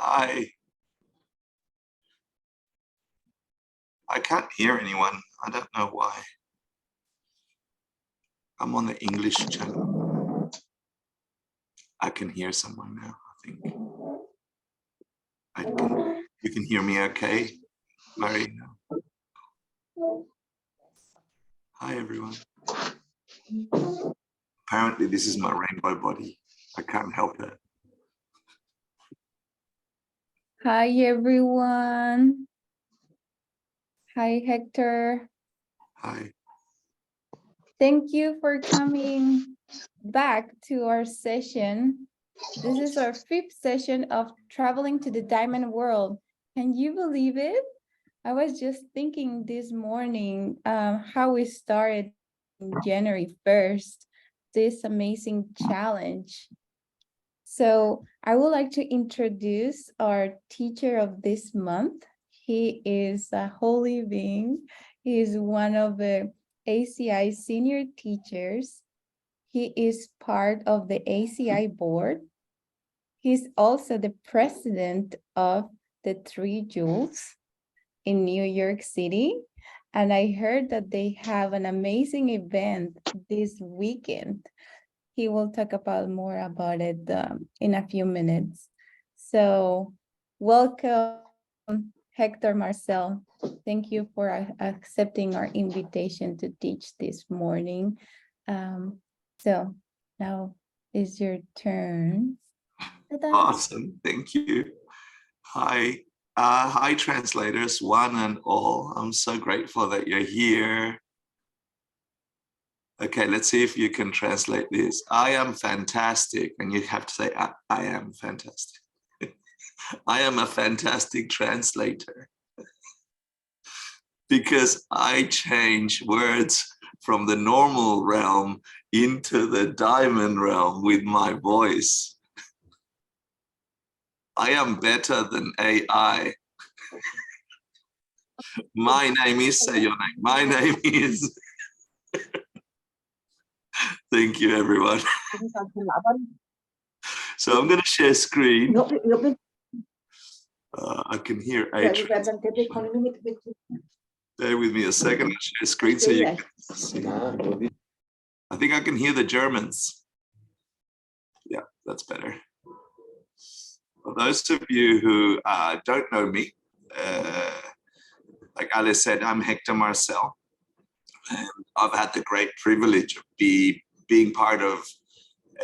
Hi. I can't hear anyone. I don't know why. I'm on the English channel. I can hear someone now, I think. You can hear me okay, Marina? Hi, everyone. Apparently, this is my rainbow body. I can't help it. Hi, everyone. Hi, Hector. Hi. Thank you for coming back to our session. This is our 5th session of Traveling to the Diamond World. Can you believe it? I was just thinking this morning how we started on January 1st, this amazing challenge. So I would like to introduce our teacher of this month. He is a holy being. He is one of the ACI senior teachers. He is part of the ACI board. He's also the president of the 3 Jewels in New York City. And I heard that they have an amazing event this weekend. He will talk about more about it in a few minutes. So welcome, Hector, Marcel. Thank you for accepting our invitation to teach this morning. So now is your turn. Awesome, thank you. Hi. Hi, translators, one and all. I'm so grateful that you're here. Okay, let's see if you can translate this. I am fantastic. And you have to say, I am fantastic. I am a fantastic translator. Because I change words from the normal realm into the diamond realm with my voice. I am better than AI. My name is, say your name. My name is. Thank you, everyone. So I'm going to share screen. I can hear Adrian. Bear with me a second. I'll share screen so you can see. I think I can hear the Germans. Yeah, that's better. For those of you who don't know me, like Alice said, I'm Hector Marcel. And I've had the great privilege of being part of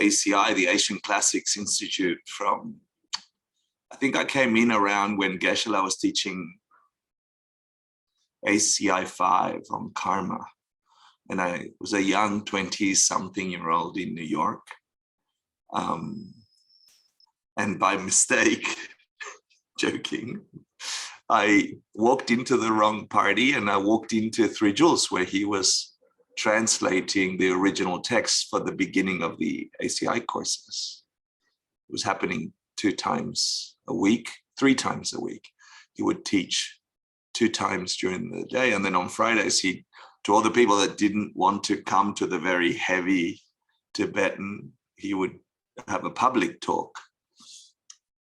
ACI, the Asian Classics Institute, from, I think I came in around when Geshe-la was teaching ACI 5 on karma. And I was a young 20-something-year-old in New York. And by mistake, joking, I walked into the wrong party and I walked into 3 Jewels where he was translating the original text for the beginning of the ACI courses. It was happening 2 times a week, 3 times a week. He would teach 2 times during the day. And then on Fridays, to all the people that didn't want to come to the very heavy Tibetan, he would have a public talk.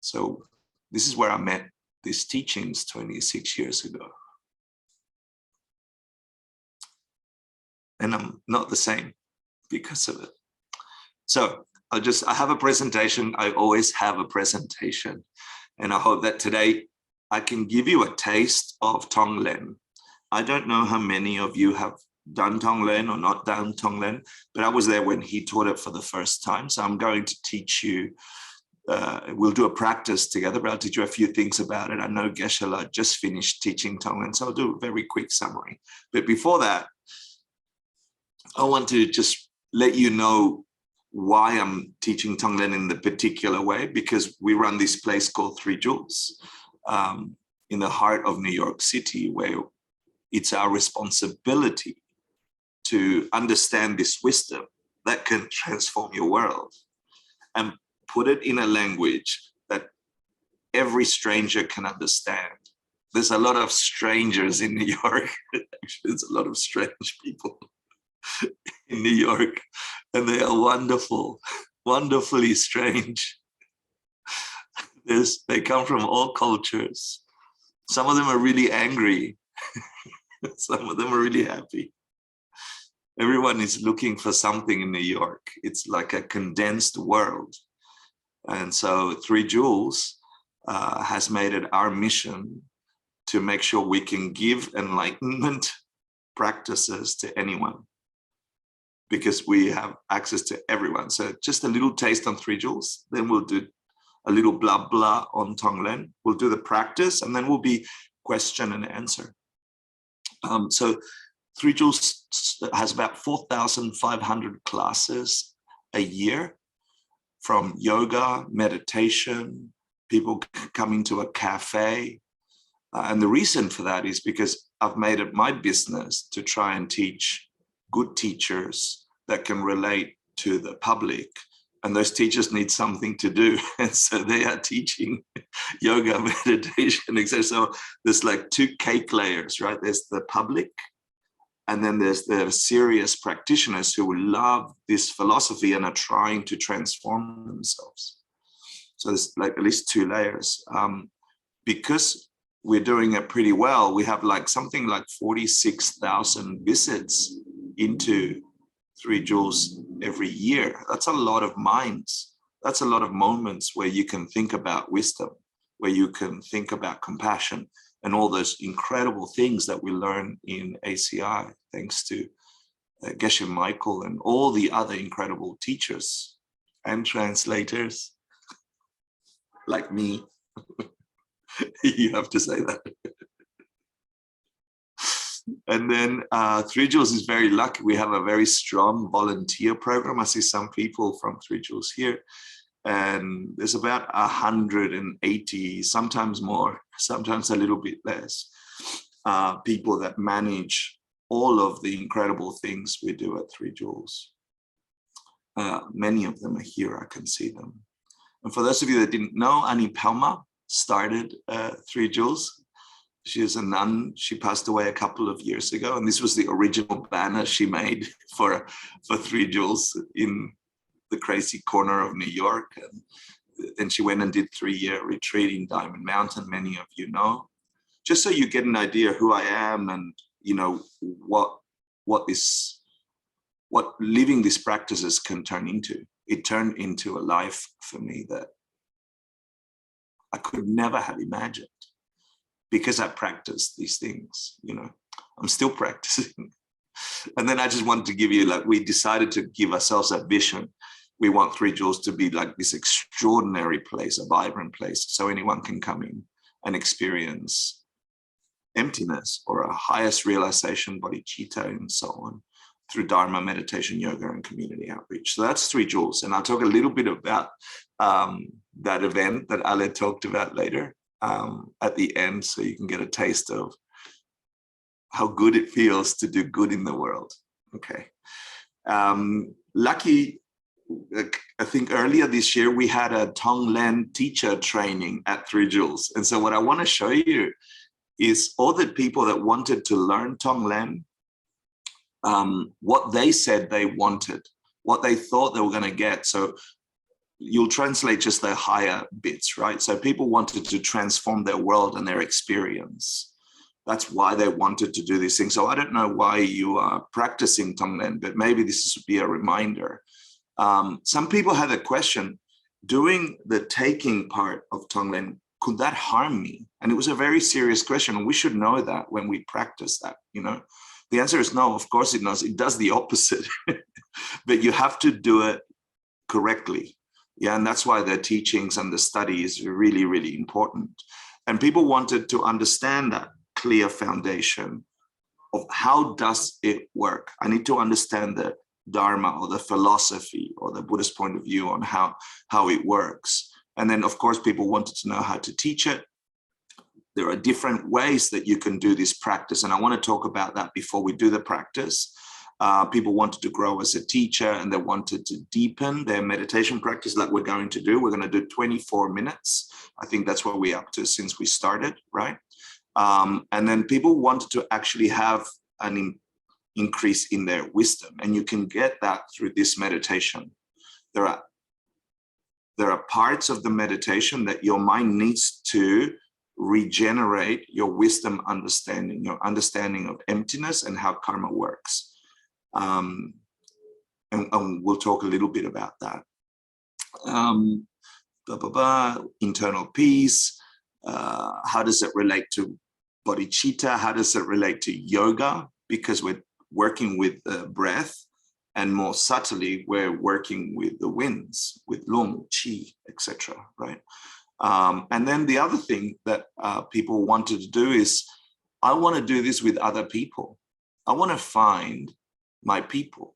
So this is where I met these teachings 26 years ago. And I'm not the same because of it. So I have a presentation. I always have a presentation. And I hope that today I can give you a taste of Tonglen. I don't know how many of you have done Tonglen or not done Tonglen, but I was there when he taught it for the first time. So I'm going to teach you. We'll do a practice together, but I'll teach you a few things about it. I know Geshe-la just finished teaching Tonglen, so I'll do a very quick summary. But before that, I want to just let you know why I'm teaching Tonglen in the particular way, because we run this place called 3 Jewels in the heart of New York City, where it's our responsibility to understand this wisdom that can transform your world and put it in a language that every stranger can understand. There's a lot of strangers in New York. Actually, there's a lot of strange people in New York, and they are wonderful, wonderfully strange. They come from all cultures. Some of them are really angry. Some of them are really happy. Everyone is looking for something in New York. It's like a condensed world. And so 3 Jewels has made it our mission to make sure we can give enlightenment practices to anyone, because we have access to everyone. So just a little taste on 3 Jewels, then we'll do a little blah blah on Tonglen. We'll do the practice, and then we'll be question and answer. So 3 Jewels has about 4,500 classes a year, from yoga, meditation, people coming to a cafe. And the reason for that is because I've made it my business to try and teach good teachers that can relate to the public. And those teachers need something to do. And so they are teaching yoga, meditation, etc. So there's like 2 cake layers, right? There's the public, and then there's the serious practitioners who love this philosophy and are trying to transform themselves. So there's like at least 2 layers. Because we're doing it pretty well, we have like something like 46,000 visits into 3 Jewels every year. That's a lot of minds. That's a lot of moments where you can think about wisdom, where you can think about compassion, and all those incredible things that we learn in ACI, thanks to Geshe Michael and all the other incredible teachers and translators like me. You have to say that. And then 3 Jewels is very lucky. We have a very strong volunteer program. I see some people from 3 Jewels here, and there's about 180, sometimes more, sometimes a little bit less, people that manage all of the incredible things we do at 3 Jewels. Many of them are here, I can see them. And for those of you that didn't know, Annie Palma started 3 Jewels. She is a nun. She passed away a couple of years ago, and this was the original banner she made for 3 Jewels in the crazy corner of New York. And then she went and did 3-year retreat in Diamond Mountain, many of you know. Just so you get an idea who I am, and you know what living these practices can turn into. It turned into a life for me that I could never have imagined, because I practiced these things, you know. I'm still practicing. And then I just wanted to give you, like, we decided to give ourselves a vision. We want 3 Jewels to be like this extraordinary place, a vibrant place, so anyone can come in and experience emptiness or a highest realization, bodhicitta, and so on, through Dharma, meditation, yoga, and community outreach. So that's 3 Jewels. And I'll talk a little bit about that event that Ale talked about later at the end, so you can get a taste of how good it feels to do good in the world. Okay. Lucky, I think earlier this year, we had a Tonglen teacher training at 3 Jewels. And so what I want to show you is all the people that wanted to learn Tonglen, what they said they wanted, what they thought they were going to get. So you'll translate just the higher bits, right? So people wanted to transform their world and their experience. That's why they wanted to do these things. So I don't know why you are practicing Tonglen, but maybe this would be a reminder. Some people had a question, doing the taking part of Tonglen, could that harm me? And it was a very serious question. And we should know that when we practice that, you know. The answer is no, of course it does. It does the opposite, but you have to do it correctly. Yeah, and that's why the teachings and the study is really, really important. And people wanted to understand that clear foundation of how does it work. I need to understand the Dharma or the philosophy or the Buddhist point of view on how it works. And then, of course, people wanted to know how to teach it. There are different ways that you can do this practice. And I want to talk about that before we do the practice. People wanted to grow as a teacher, and they wanted to deepen their meditation practice like we're going to do. We're going to do 24 minutes. I think that's what we're up to since we started, right? And then people wanted to actually have an increase in their wisdom. And you can get that through this meditation. There are there are parts of the meditation that your mind needs to regenerate your wisdom understanding, your understanding of emptiness and how karma works. And we'll talk a little bit about that. Internal peace, how does it relate to bodhicitta? How does it relate to yoga? Because we're working with the breath, and more subtly, we're working with the winds, with lung, qi, etc. Right? And then the other thing that people wanted to do is, I want to do this with other people. I want to find my people.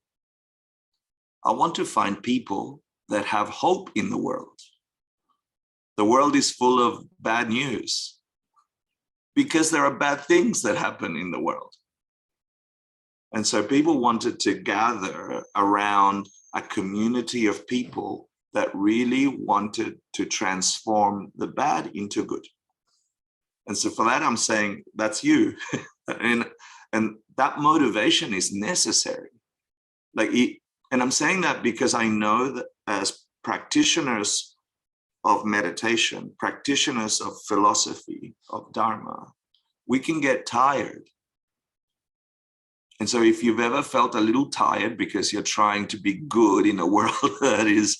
I want to find people that have hope in the world. The world is full of bad news because there are bad things that happen in the world. And so people wanted to gather around a community of people that really wanted to transform the bad into good. And so for that, I'm saying that's you. and that motivation is necessary. And I'm saying that because I know that as practitioners of meditation, practitioners of philosophy, of Dharma, we can get tired. And so if you've ever felt a little tired because you're trying to be good in a world that is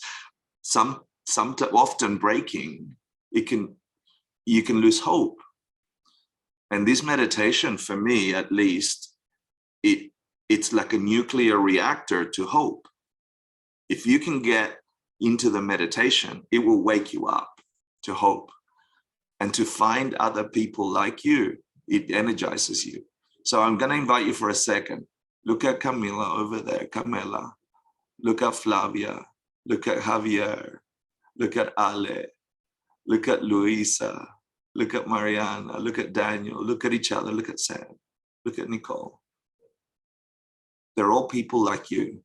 often breaking, you can lose hope. And this meditation, for me at least, it's like a nuclear reactor to hope. If you can get into the meditation, it will wake you up to hope. And to find other people like you, it energizes you. So I'm going to invite you for a second. Look at Camila over there, Camila. Look at Flavia. Look at Javier. Look at Ale. Look at Luisa. Look at Mariana. Look at Daniel. Look at each other. Look at Sam. Look at Nicole. They're all people like you.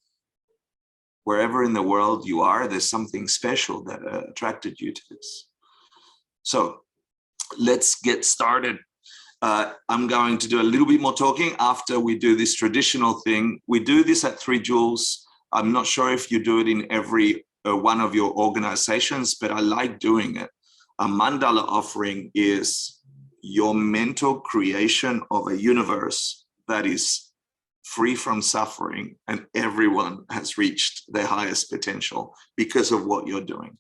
Wherever in the world you are, there's something special that attracted you to this. So let's get started. I'm going to do a little bit more talking after we do this traditional thing. We do this at 3 Joules. I'm not sure if you do it in every one of your organizations, but I like doing it. A mandala offering is your mental creation of a universe that is free from suffering, and everyone has reached their highest potential because of what you're doing.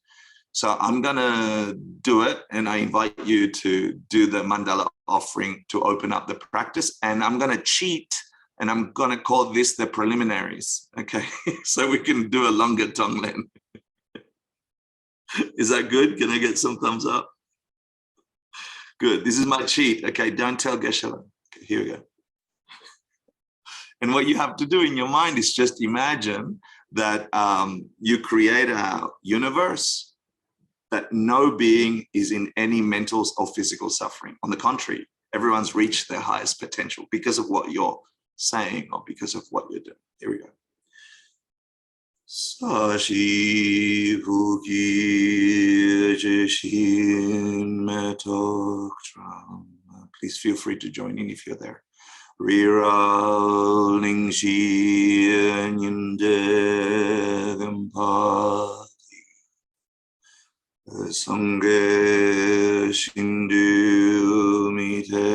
So I'm gonna do it, and I invite you to do the mandala offering to open up the practice. And I'm gonna cheat, and I'm gonna call this the preliminaries, okay? So we can do a longer Tonglen. Is that good? Can I get some thumbs up? Good, this is my cheat, okay? Don't tell Geshe-la. Okay, here we go. And what you have to do in your mind is just imagine that you create a universe that no being is in any mental or physical suffering. On the contrary, everyone's reached their highest potential because of what you're saying or because of what you're doing. Here we go. Sashi Vuki Jishin Metokram. Please feel free to join in if you're there. Rira Lingshi Nyinde Gampa. Sangye Shindu Mite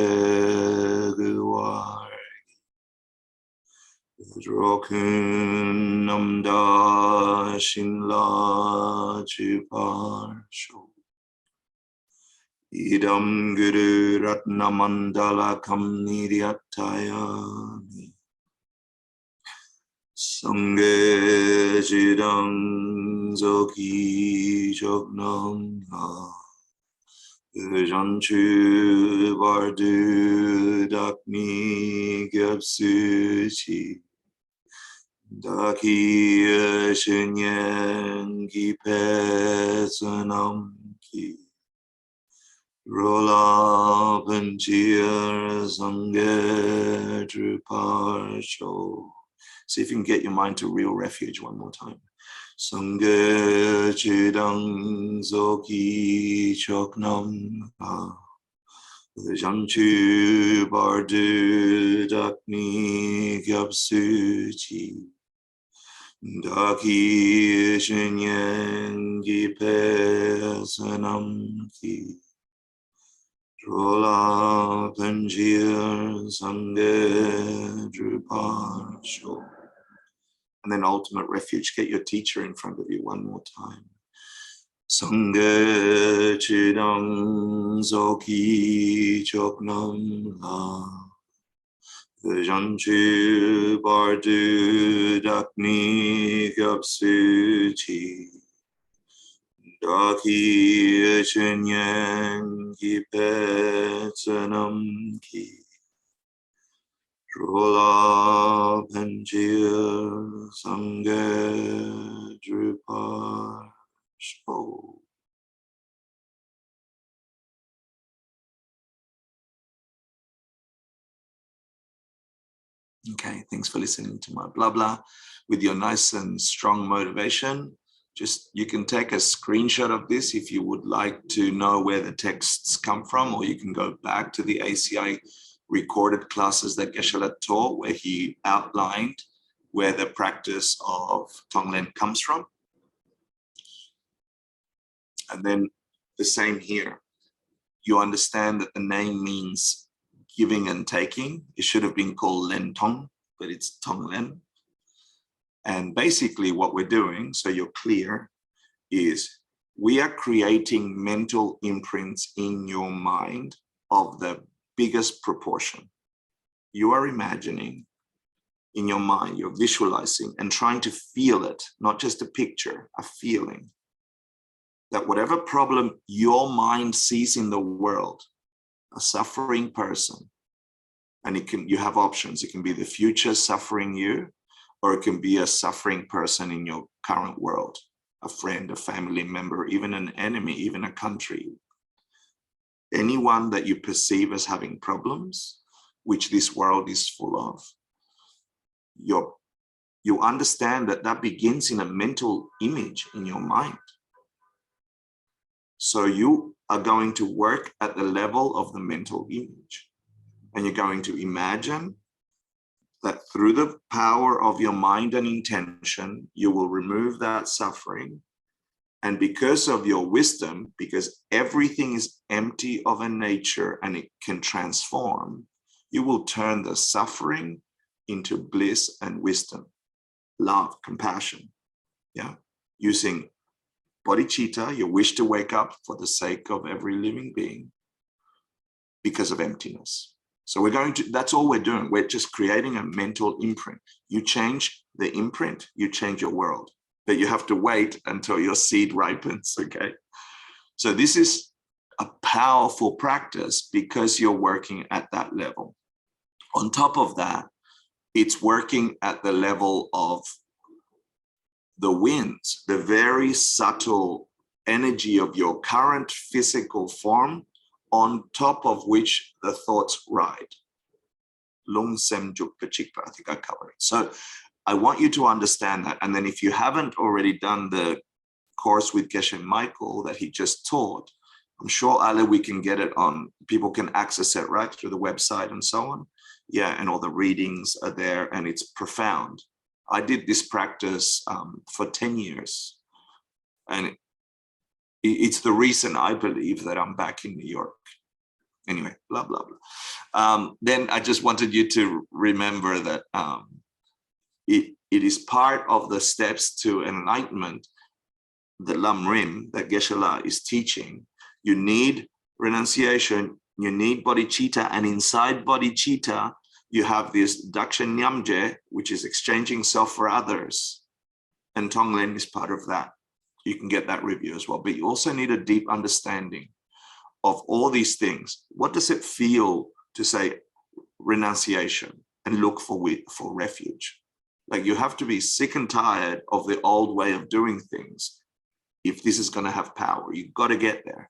Guar Drokun Namda Shinla Chiparsho Idam Guru Ratnamandala Kamniryatayami Sangye Jidang Zoki Jognam Janchu Bardu Dakmi Gyapsuchi Daki Shinyen Ki Pesanam Ki Rola Panchir Sangye Druparsho. See if you can get your mind to real refuge one more time. Sangye Chidang Zoki Choknam Janchu Bardu Dakni Gyapsuchi Daki Shinyen Gipe Sanam Ki Drola Panjir Sange Drupal Sho. And then ultimate refuge. Get your teacher in front of you one more time. Sange Chidang Zoki Choknam La Janchu Bardu Dakni Gyapsuchi Daki Chinyan Gipetsanam Ki Rola Panjir Sange Drupa Shpo. Okay, thanks for listening to my blah blah. With your nice and strong motivation, just you can take a screenshot of this if you would like to know where the texts come from, or you can go back to the ACI recorded classes that Geshe-la taught, where he outlined where the practice of Tonglen comes from. And then the same here. You understand that the name means giving and taking. It should have been called Len Tong, but it's Tonglen. And basically what we're doing, so you're clear, is we are creating mental imprints in your mind of the biggest proportion. You are imagining in your mind, you're visualizing and trying to feel it, not just a picture, a feeling. That whatever problem your mind sees in the world, a suffering person, and you have options. It can be the future suffering you, or it can be a suffering person in your current world, a friend, a family member, even an enemy, even a country. Anyone that you perceive as having problems, which this world is full of, you understand that that begins in a mental image in your mind. So you are going to work at the level of the mental image, and you're going to imagine that through the power of your mind and intention, you will remove that suffering. And because of your wisdom, because everything is empty of a nature and it can transform, you will turn the suffering into bliss and wisdom, love, compassion, yeah, using bodhicitta, your wish to wake up for the sake of every living being because of emptiness. So we're going to, that's all we're doing. We're just creating a mental imprint. You change the imprint, you change your world, but you have to wait until your seed ripens, okay? So this is a powerful practice because you're working at that level. On top of that, it's working at the level of the winds, the very subtle energy of your current physical form, on top of which the thoughts ride. Lung Sem Jukpa Chikpa, I think I covered it. So I want you to understand that. And then if you haven't already done the course with Geshe Michael that he just taught, I'm sure, Ale, we can get it on, people can access it right through the website and so on. Yeah, and all the readings are there and it's profound. I did this practice for 10 years. And it's the reason I believe that I'm back in New York. Anyway, blah, blah, blah. Then I just wanted you to remember that it is part of the steps to enlightenment, the Lam Rim that Geshe-la is teaching. You need renunciation, you need bodhicitta, and inside bodhicitta, you have this Daksha Nyamje, which is exchanging self for others. And Tonglen is part of that. You can get that review as well. But you also need a deep understanding of all these things. What does it feel to say renunciation and look for refuge? Like you have to be sick and tired of the old way of doing things. If this is going to have power, you've got to get there.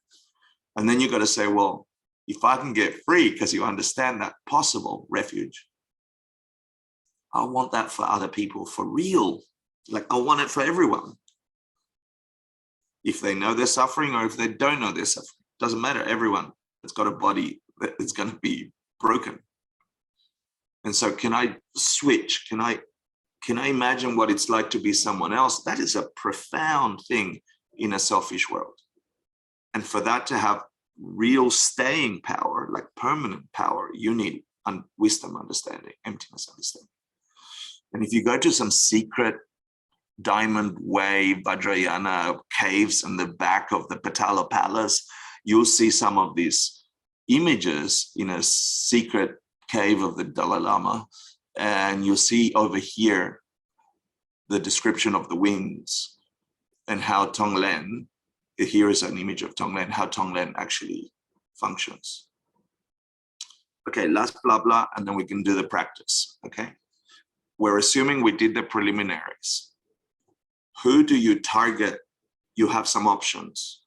And then you've got to say, well, if I can get free, because you understand that possible refuge, I want that for other people for real. Like I want it for everyone. If they know they're suffering or if they don't know they're suffering, doesn't matter. Everyone that's got a body that is going to be broken. And so can I switch? Can can I imagine what it's like to be someone else? That is a profound thing in a selfish world. And for that to have real staying power, like permanent power, you need wisdom understanding, emptiness understanding. And if you go to some secret diamond way Vajrayana caves in the back of the Patala Palace, you'll see some of these images in a secret cave of the Dalai Lama. And you'll see over here the description of the winds and how Tonglen, here is an image of Tonglen, how Tonglen actually functions. Okay, last blah, blah, and then we can do the practice, okay? We're assuming we did the preliminaries. Who do you target? You have some options.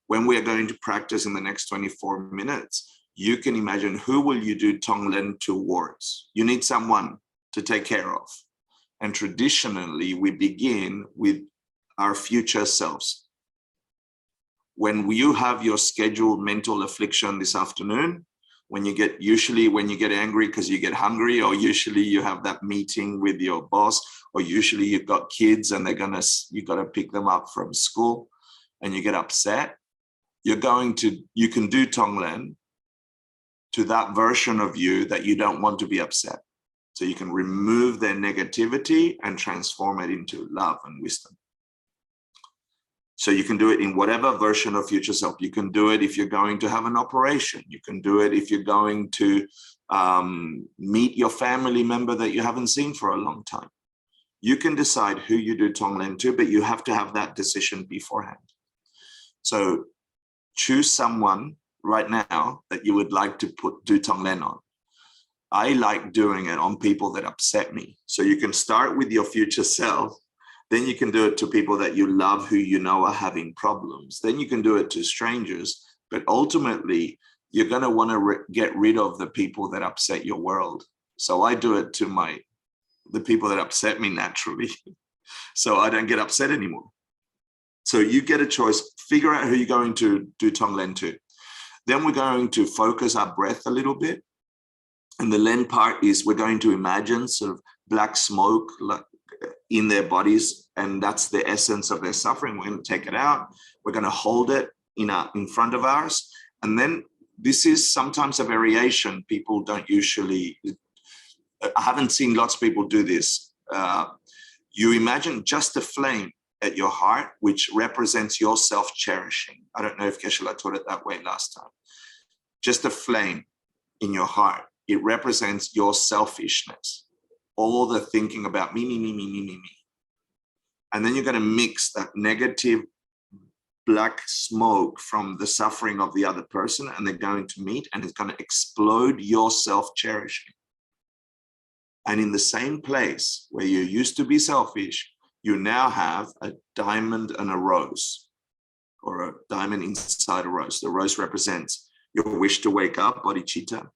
When we are going to practice in the next 24 minutes, you can imagine who will you do Tonglen towards. You need someone to take care of. And traditionally, we begin with our future selves. When you have your scheduled mental affliction this afternoon, usually when you get angry because you get hungry, or usually you have that meeting with your boss, or usually you've got kids and you got to pick them up from school and you get upset, you can do Tonglen to that version of you that you don't want to be upset. So you can remove their negativity and transform it into love and wisdom. So you can do it in whatever version of future self. You can do it if you're going to have an operation. You can do it if you're going to meet your family member that you haven't seen for a long time. You can decide who you do Tonglen to, but you have to have that decision beforehand. So choose someone right now that you would like to do Tonglen on. I like doing it on people that upset me. So you can start with your future self. Then you can do it to people that you love who you know are having problems. Then you can do it to strangers. But ultimately, you're going to want to get rid of the people that upset your world. So I do it to the people that upset me naturally. So I don't get upset anymore. So you get a choice. Figure out who you're going to do Tonglen to. Then we're going to focus our breath a little bit. And the Len part is we're going to imagine sort of black smoke in their bodies, and that's the essence of their suffering. We're going to take it out. We're going to hold it in front of ours. And then this is sometimes a variation. People don't usually, I haven't seen lots of people do this. You imagine just a flame at your heart, which represents your self-cherishing. I don't know if Geshe-la taught it that way last time. Just a flame in your heart. It represents your selfishness. All the thinking about me, me, me, me, me, me, me. And then you're going to mix that negative black smoke from the suffering of the other person, and they're going to meet, and it's going to explode your self-cherishing. And in the same place where you used to be selfish, you now have a diamond and a rose, or a diamond inside a rose. The rose represents your wish to wake up, bodhicitta,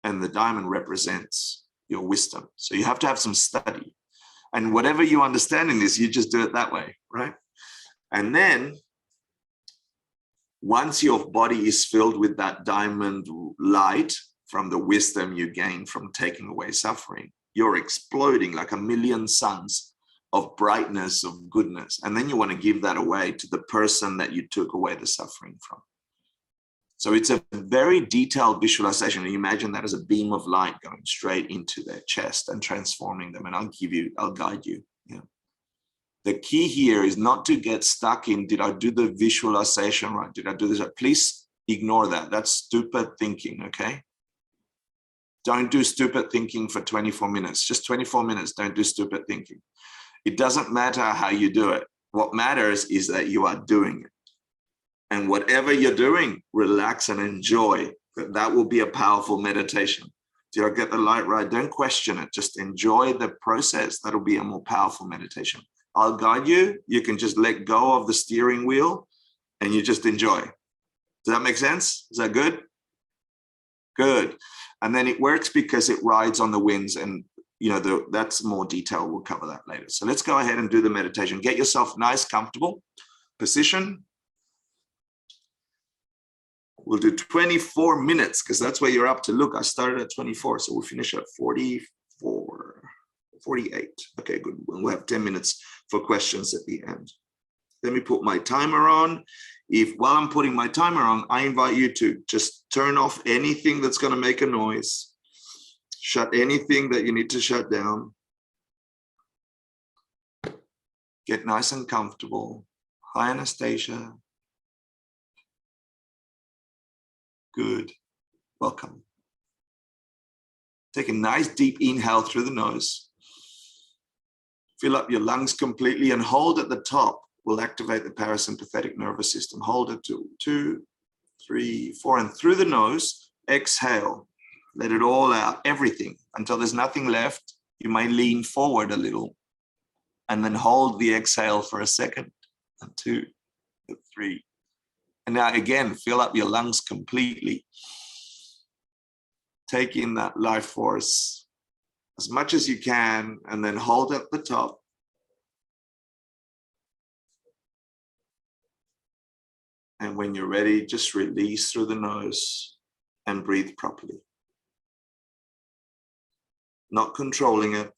and the diamond represents your wisdom. So you have to have some study. And whatever you understand in this, you just do it that way, right? And then once your body is filled with that diamond light from the wisdom you gain from taking away suffering, you're exploding like a million suns of brightness, of goodness. And then you want to give that away to the person that you took away the suffering from. So it's a very detailed visualization. You imagine that as a beam of light going straight into their chest and transforming them. And I'll guide you. Yeah. The key here is not to get stuck in, did I do the visualization right? Did I do this right? Please ignore that. That's stupid thinking, okay? Don't do stupid thinking for 24 minutes. Just 24 minutes, don't do stupid thinking. It doesn't matter how you do it. What matters is that you are doing it. And whatever you're doing, relax and enjoy. That will be a powerful meditation. Did I get the light right? Don't question it. Just enjoy the process. That'll be a more powerful meditation. I'll guide you. You can just let go of the steering wheel and you just enjoy. Does that make sense? Is that good? Good. And then it works because it rides on the winds, and that's more detail. We'll cover that later. So let's go ahead and do the meditation. Get yourself nice, comfortable position. We'll do 24 minutes because that's where you're up to. Look, I started at 24, so we'll finish at 44. 48. Okay, good. We'll have 10 minutes for questions at the end. Let me put my timer on. If while I'm putting my timer on, I invite you to just turn off anything that's going to make a noise. Shut anything that you need to shut down. Get nice and comfortable. Hi, Anastasia. Good. Welcome. Take a nice deep inhale through the nose. Fill up your lungs completely and hold at the top. Will activate the parasympathetic nervous system. Hold it to 2, 3, 4, and through the nose, exhale. Let it all out, everything, until there's nothing left. You might lean forward a little and then hold the exhale for a second, and 2, and 3. And now again, fill up your lungs completely. Take in that life force as much as you can, and then hold at the top. And when you're ready, just release through the nose and breathe properly. Not controlling it.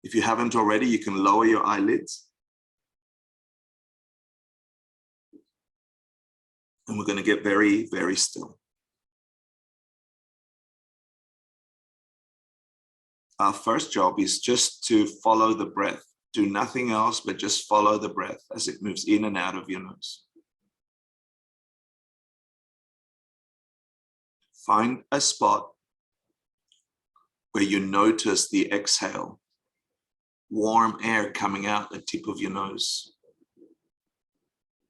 If you haven't already, you can lower your eyelids. And we're going to get very, very still. Our first job is just to follow the breath. Do nothing else, but just follow the breath as it moves in and out of your nose. Find a spot where you notice the exhale, warm air coming out the tip of your nose.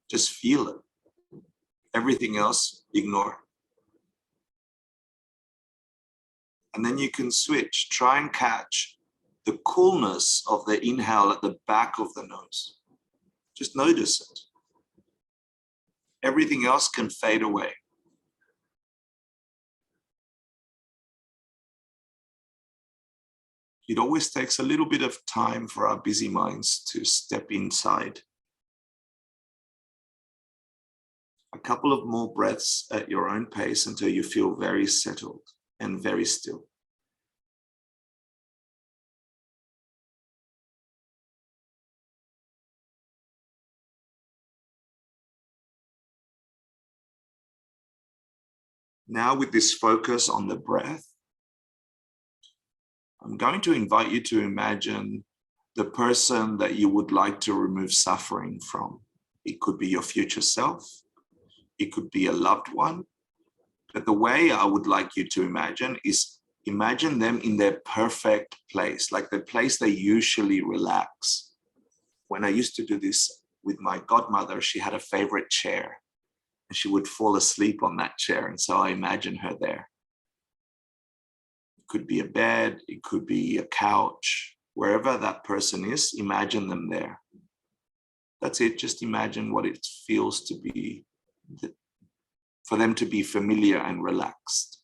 Just feel it. Everything else, ignore. And then you can switch. Try and catch the coolness of the inhale at the back of the nose. Just notice it. Everything else can fade away. It always takes a little bit of time for our busy minds to step inside. A couple of more breaths at your own pace until you feel very settled and very still. Now, with this focus on the breath, I'm going to invite you to imagine the person that you would like to remove suffering from. It could be your future self. It could be a loved one. But the way I would like you to imagine is imagine them in their perfect place, like the place they usually relax. When I used to do this with my godmother, she had a favorite chair. And she would fall asleep on that chair. And so I imagine her there. It could be a bed, it could be a couch, wherever that person is, imagine them there. That's it, just imagine what it feels to be, for them to be familiar and relaxed.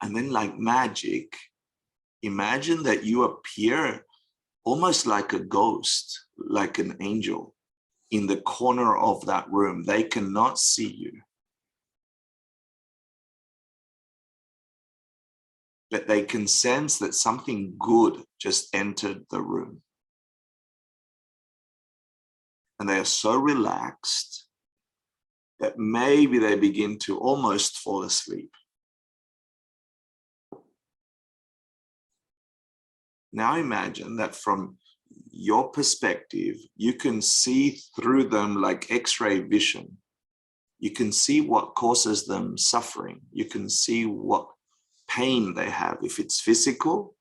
And then like magic, imagine that you appear almost like a ghost, like an angel, in the corner of that room. They cannot see you. But they can sense that something good just entered the room. And they are so relaxed that maybe they begin to almost fall asleep. Now imagine that from your perspective, you can see through them like X-ray vision. You can see what causes them suffering. You can see what pain they have. If it's physical,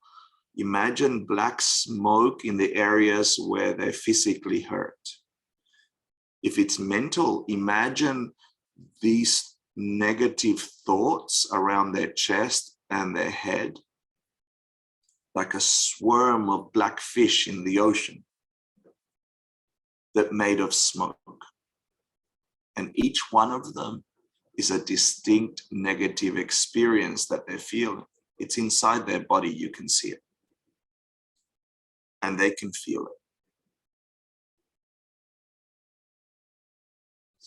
imagine black smoke in the areas where they're physically hurt. If it's mental, imagine these negative thoughts around their chest and their head, like a swarm of black fish in the ocean that made of smoke. And each one of them is a distinct negative experience that they're feeling. It's inside their body, you can see it. And they can feel it.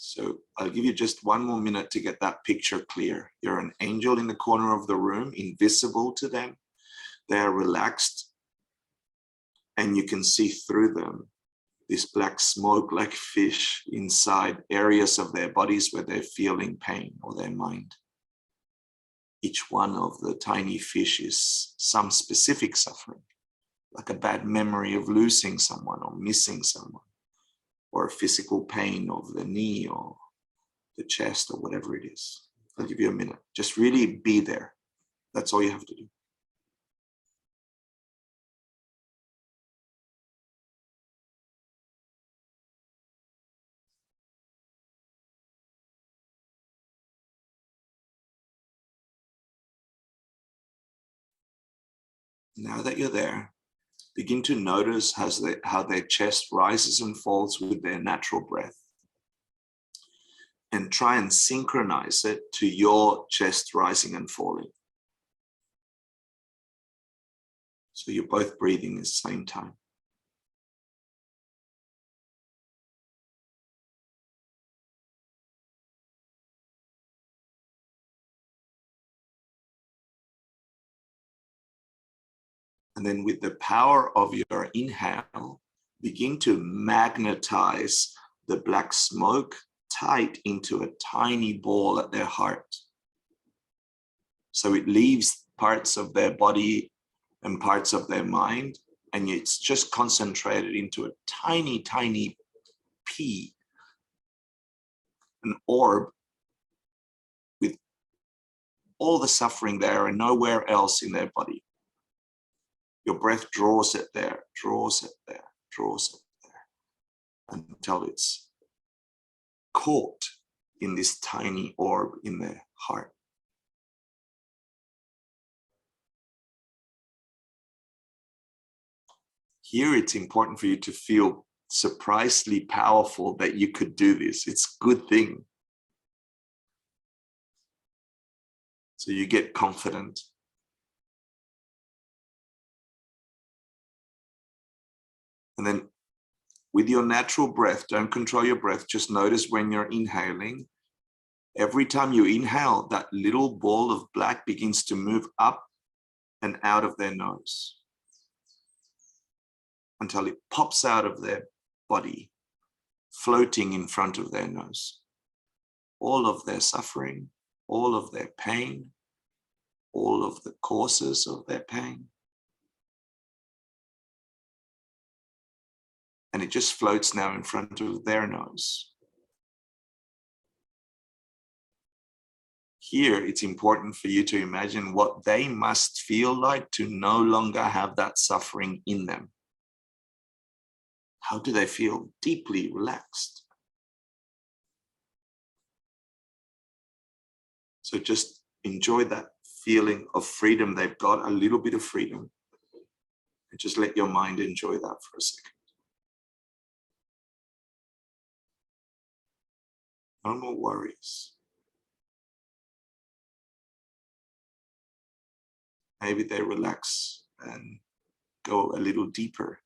So I'll give you just one more minute to get that picture clear. You're an angel in the corner of the room, invisible to them. They're relaxed and you can see through them. This black smoke like fish inside areas of their bodies where they're feeling pain or their mind. Each one of the tiny fish is some specific suffering, like a bad memory of losing someone or missing someone, or a physical pain of the knee or the chest or whatever it is. I'll give you a minute. Just really be there. That's all you have to do. Now that you're there, begin to notice how their chest rises and falls with their natural breath. And try and synchronize it to your chest rising and falling. So you're both breathing at the same time. And then with the power of your inhale, begin to magnetize the black smoke tight into a tiny ball at their heart. So it leaves parts of their body and parts of their mind, and it's just concentrated into a tiny, tiny pea, an orb with all the suffering there and nowhere else in their body. Your breath draws it there, draws it there, draws it there, until it's caught in this tiny orb in their heart. Here, it's important for you to feel surprisingly powerful that you could do this. It's a good thing. So you get confident. And then with your natural breath, don't control your breath, just notice when you're inhaling. Every time you inhale, that little ball of black begins to move up and out of their nose until it pops out of their body, floating in front of their nose. All of their suffering, all of their pain, all of the causes of their pain. And it just floats now in front of their nose. Here, it's important for you to imagine what they must feel like to no longer have that suffering in them. How do they feel? Deeply relaxed. So just enjoy that feeling of freedom they've got, a little bit of freedom. And just let your mind enjoy that for a second. No more worries. Maybe they relax and go a little deeper,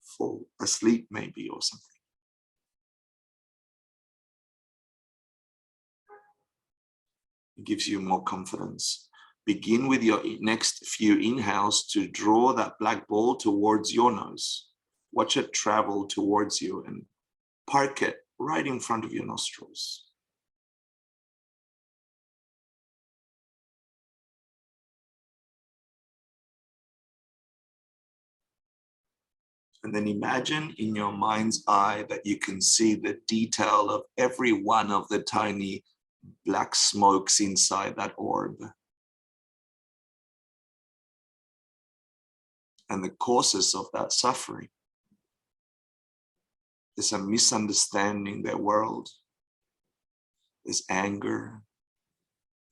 fall asleep maybe or something. It gives you more confidence. Begin with your next few inhales to draw that black ball towards your nose. Watch it travel towards you and park it right in front of your nostrils. And then imagine in your mind's eye that you can see the detail of every one of the tiny black smokes inside that orb. And the causes of that suffering. There's a misunderstanding their world. There's anger,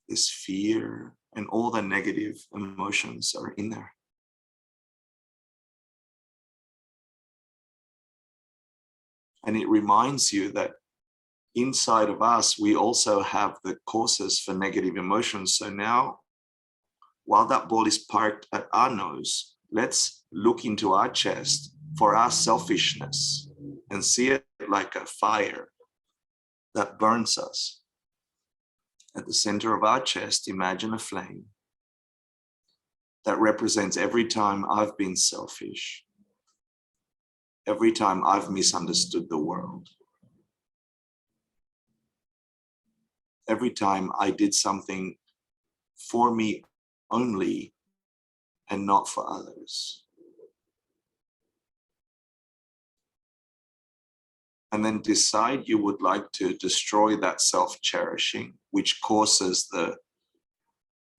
there's fear, and all the negative emotions are in there. And it reminds you that inside of us, we also have the causes for negative emotions. So now, while that ball is parked at our nose, let's look into our chest for our selfishness and see it like a fire that burns us. At the center of our chest, imagine a flame that represents every time I've been selfish, every time I've misunderstood the world, every time I did something for me only and not for others. And then decide you would like to destroy that self-cherishing, which causes the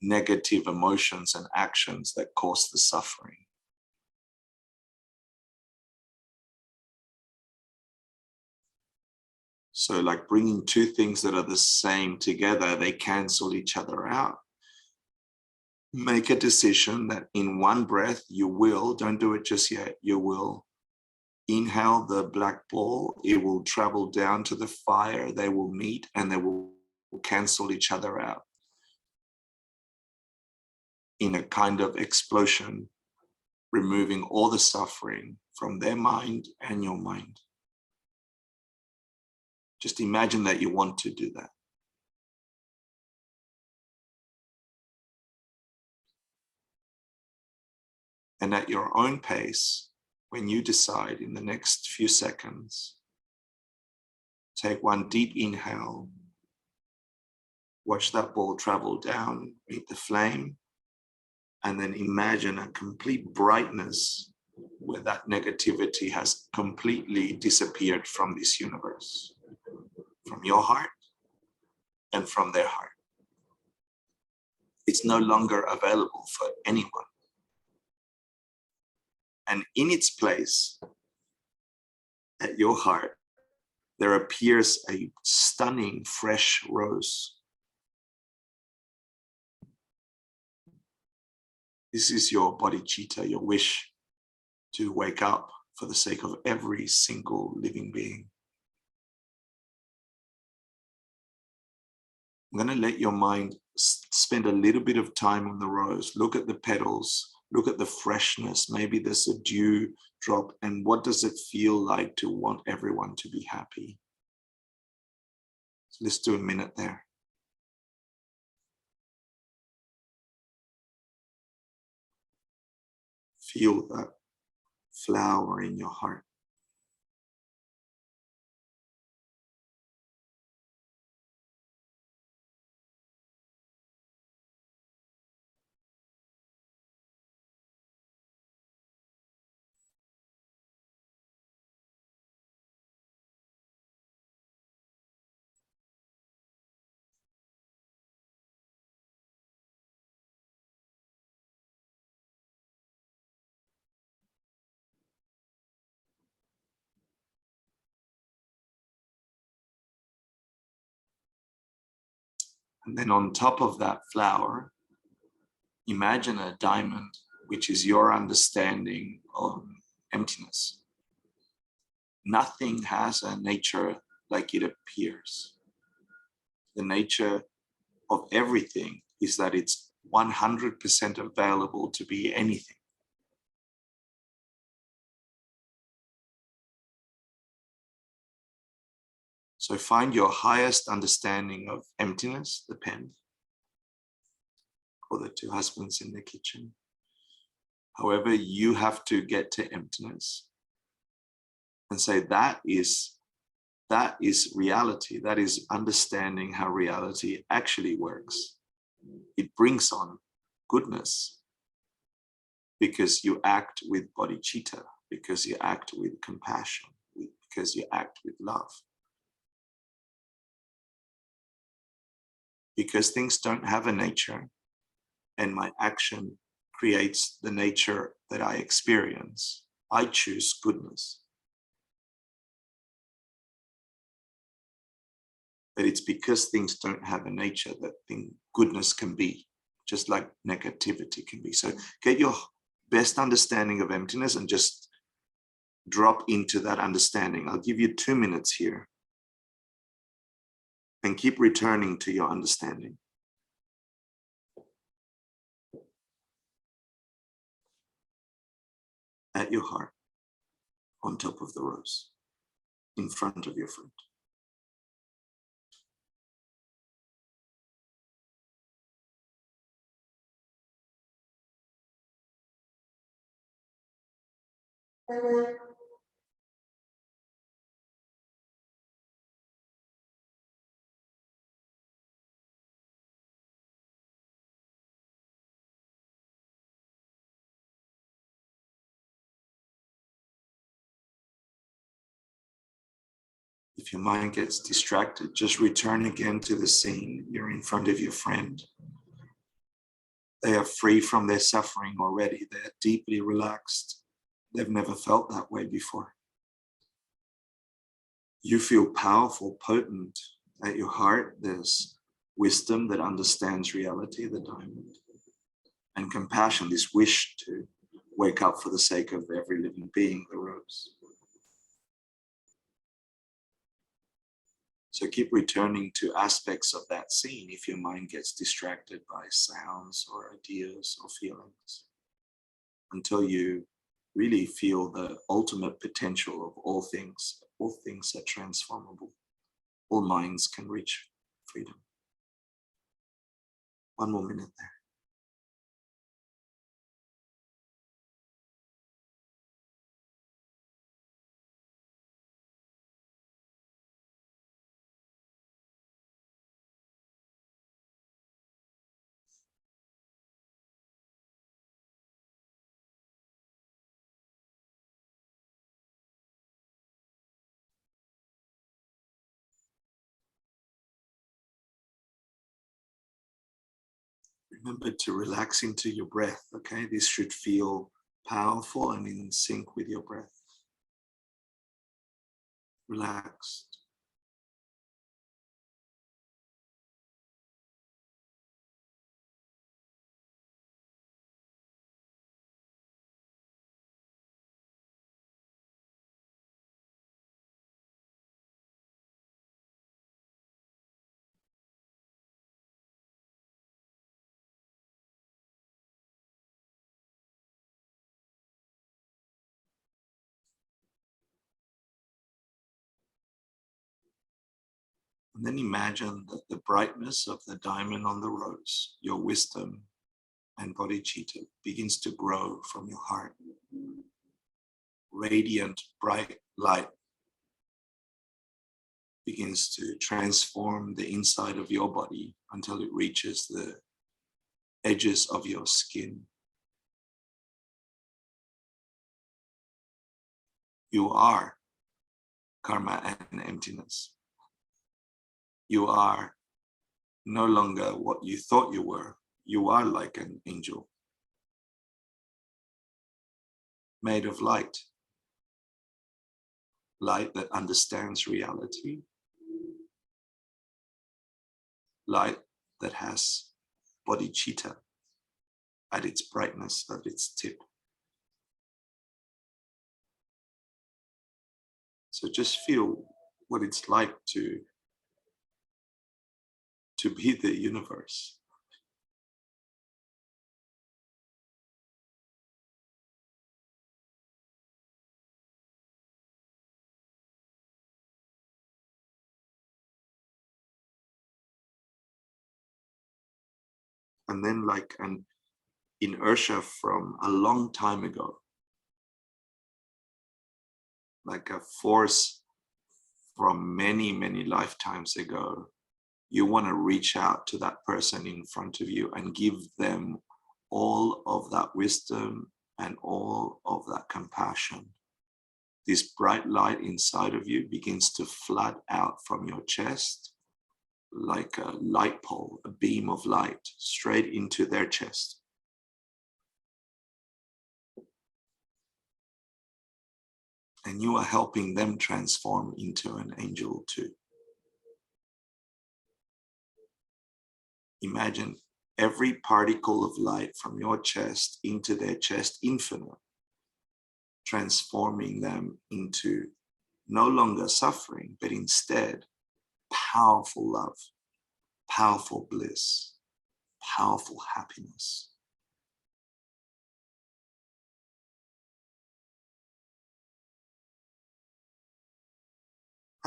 negative emotions and actions that cause the suffering. So like bringing two things that are the same together, they cancel each other out. Make a decision that in one breath you will, don't do it just yet, you will inhale the black ball, it will travel down to the fire, they will meet and they will cancel each other out in a kind of explosion, removing all the suffering from their mind and your mind. Just imagine that you want to do that. And at your own pace, when you decide in the next few seconds, take one deep inhale, watch that ball travel down, meet the flame, and then imagine a complete brightness where that negativity has completely disappeared from this universe, from your heart and from their heart. It's no longer available for anyone. And in its place, at your heart, there appears a stunning fresh rose. This is your bodhicitta, your wish to wake up for the sake of every single living being. I'm going to let your mind spend a little bit of time on the rose. Look at the petals, look at the freshness. Maybe there's a dew drop. And what does it feel like to want everyone to be happy? So let's do a minute there. Feel that flower in your heart. And then on top of that flower, imagine a diamond, which is your understanding of emptiness. Nothing has a nature like it appears. The nature of everything is that it's 100% available to be anything. So find your highest understanding of emptiness, the pen, or the two husbands in the kitchen. However, you have to get to emptiness and say that is reality. That is understanding how reality actually works. It brings on goodness because you act with bodhicitta, because you act with compassion, because you act with love. Because things don't have a nature and my action creates the nature that I experience, I choose goodness. But it's because things don't have a nature that goodness can be, just like negativity can be. So get your best understanding of emptiness and just drop into that understanding. I'll give you 2 minutes here. And keep returning to your understanding. At your heart, on top of the rose, in front of your friend. If your mind gets distracted, just return again to the scene. You're in front of your friend. They are free from their suffering already. They're deeply relaxed. They've never felt that way before. You feel powerful, potent at your heart. There's wisdom that understands reality, the diamond, and compassion, this wish to wake up for the sake of every living being, the rose. So keep returning to aspects of that scene if your mind gets distracted by sounds or ideas or feelings, until you really feel the ultimate potential of all things. All things are transformable. All minds can reach freedom. One more minute there. Remember to relax into your breath, okay? This should feel powerful and in sync with your breath. Relaxed. And then imagine that the brightness of the diamond on the rose, your wisdom and bodhicitta, begins to grow from your heart. Radiant, bright light begins to transform the inside of your body until it reaches the edges of your skin. You are karma and emptiness. You are no longer what you thought you were. You are like an angel, made of light. Light that understands reality. Light that has bodhicitta at its brightness, at its tip. So just feel what it's like to be the universe. And then like an inertia from a long time ago, like a force from many, many lifetimes ago, you want to reach out to that person in front of you and give them all of that wisdom and all of that compassion. This bright light inside of you begins to flood out from your chest like a light pole, a beam of light straight into their chest. And you are helping them transform into an angel too. Imagine every particle of light from your chest into their chest, infinite, transforming them into no longer suffering, but instead powerful love, powerful bliss, powerful happiness.